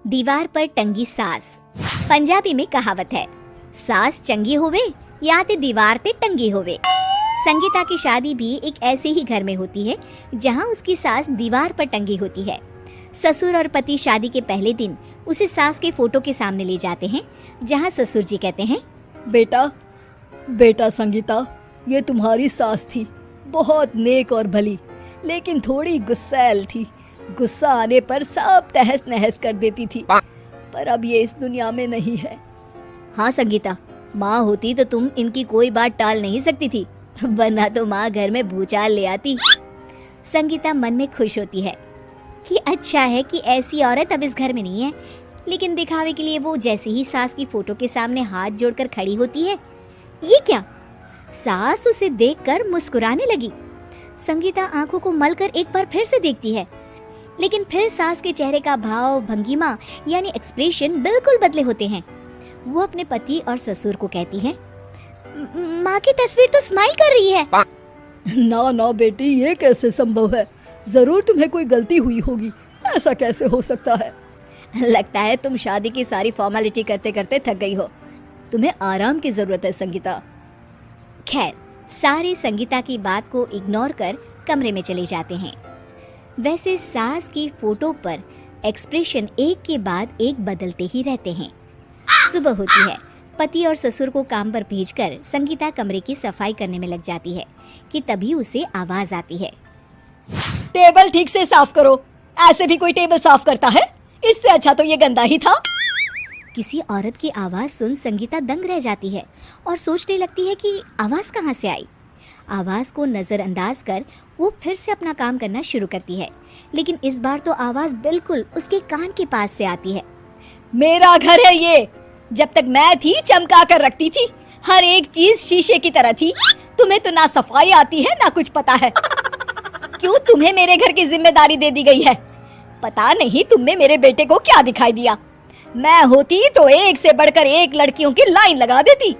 दीवार पर टंगी सास। पंजाबी में कहावत है, सास चंगी होवे या ते दीवार ते टंगी होवे। संगीता की शादी भी एक ऐसे ही घर में होती है जहां उसकी सास दीवार पर टंगी होती है। ससुर और पति शादी के पहले दिन उसे सास के फोटो के सामने ले जाते हैं, जहां ससुर जी कहते हैं, बेटा बेटा संगीता, ये तुम्हारी सास थी, बहुत नेक और भली, लेकिन थोड़ी गुस्सैल थी। गुस्सा आने पर सब तहस नहस कर देती थी, पर अब ये इस दुनिया में नहीं है। हाँ संगीता, माँ होती तो तुम इनकी कोई बात टाल नहीं सकती थी, वरना तो माँ घर में भूचाल ले आती। संगीता मन में खुश होती है कि अच्छा है कि ऐसी औरत अब इस घर में नहीं है, लेकिन दिखावे के लिए वो जैसे ही सास की फोटो के सामने हाथ जोड़कर खड़ी होती है, ये क्या? सास उसे देखकर मुस्कुराने लगी। संगीता आंखों को मलकर एक बार फिर से देखती है, लेकिन फिर सास के चेहरे का भाव, भंगिमा यानी एक्सप्रेशन बिल्कुल बदले होते हैं। वो अपने पति और ससुर को कहती है, माँ की तस्वीर तो स्माइल कर रही है। ना ना बेटी, ये कैसे संभव है? जरूर तुम्हें कोई गलती हुई होगी, ऐसा कैसे हो सकता है? लगता है तुम शादी की सारी फॉर्मेलिटी करते करते थक गई हो, तुम्हें आराम की जरूरत है संगीता। खैर, सारे संगीता की बात को इग्नोर कर कमरे में चले जाते हैं। वैसे सास की फोटो पर एक्सप्रेशन एक के बाद एक बदलते ही रहते हैं। सुबह होती है, पति और ससुर को काम पर भेजकर संगीता कमरे की सफाई करने में लग जाती है कि तभी उसे आवाज आती है, टेबल ठीक से साफ करो। ऐसे भी कोई टेबल साफ करता है? इससे अच्छा तो ये गंदा ही था। किसी औरत की आवाज सुन संगीता दंग रह जाती है और सोचने लगती है कि आवाज कहाँ से आई। आवाज को नजरअंदाज कर वो फिर से अपना काम करना शुरू करती है, लेकिन इस बार तो आवाज बिल्कुल उसके कान के पास से आती है। मेरा घर है ये, जब तक मैं थी चमका कर रखती थी, हर एक चीज शीशे की तरह थी। तुम्हें तो ना सफाई आती है ना कुछ पता है। क्यों तुम्हें मेरे घर की जिम्मेदारी दे दी गई है? पता नहीं तुम में मेरे बेटे को क्या दिखाई दिया। मैं होती तो एक से बढ़कर एक लड़कियों की लाइन लगा देती।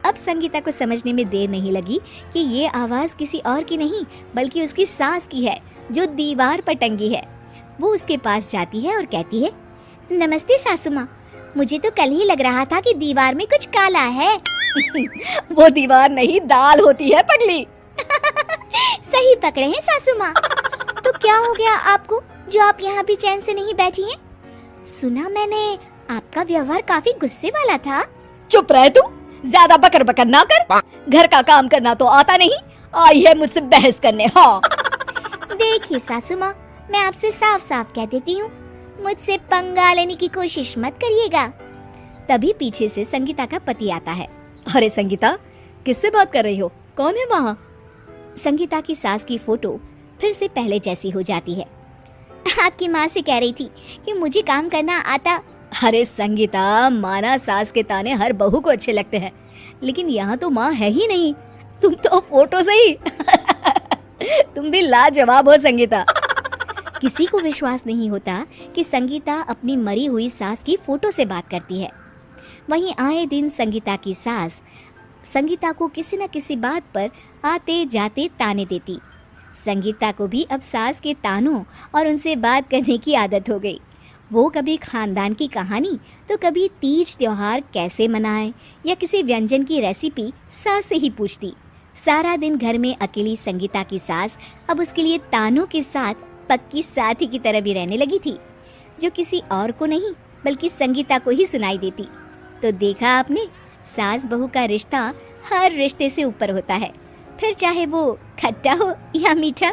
अब संगीता को समझने में देर नहीं लगी कि ये आवाज किसी और की नहीं बल्कि उसकी सास की है, जो दीवार पर टंगी है। वो उसके पास जाती है और कहती है, नमस्ते सासू माँ, मुझे तो कल ही लग रहा था कि दीवार में कुछ काला है। वो दीवार नहीं, दाल होती है पगली। सही पकड़े हैं सासू माँ। तो क्या हो गया आपको जो आप यहाँ भी चैन से नहीं बैठी हैं? सुना मैंने आपका व्यवहार काफी गुस्से वाला था। चुप रह तू, ज्यादा बकर बकर ना कर। घर का काम करना तो आता नहीं, आई है मुझसे बहस करने। हाँ देखिए सासू माँ, मैं आपसे साफ साफ कह देती हूँ, मुझसे पंगा लेने की कोशिश मत करिएगा। तभी पीछे से संगीता का पति आता है। अरे संगीता, किससे बात कर रही हो? कौन है वहाँ? संगीता की सास की फोटो फिर से पहले जैसी हो जाती है। आपकी माँ से कह रही थी कि मुझे काम करना आता। अरे संगीता, माना सास के ताने हर बहू को अच्छे लगते हैं, लेकिन यहाँ तो माँ है ही नहीं, तुम तो फोटो से ही। तुम भी लाजवाब हो संगीता। किसी को विश्वास नहीं होता कि संगीता अपनी मरी हुई सास की फोटो से बात करती है। वहीं आए दिन संगीता की सास संगीता को किसी न किसी बात पर आते जाते ताने देती। संगीता को भी अब सास के तानों और उनसे बात करने की आदत हो गई। वो कभी खानदान की कहानी तो कभी तीज त्योहार कैसे मनाए या किसी व्यंजन की रेसिपी सास से ही पूछती। सारा दिन घर में अकेली संगीता की सास अब उसके लिए तानों के साथ पक्की साथी की तरह भी रहने लगी थी, जो किसी और को नहीं बल्कि संगीता को ही सुनाई देती। तो देखा आपने, सास बहू का रिश्ता हर रिश्ते से ऊपर होता है, फिर चाहे वो खट्टा हो या मीठा।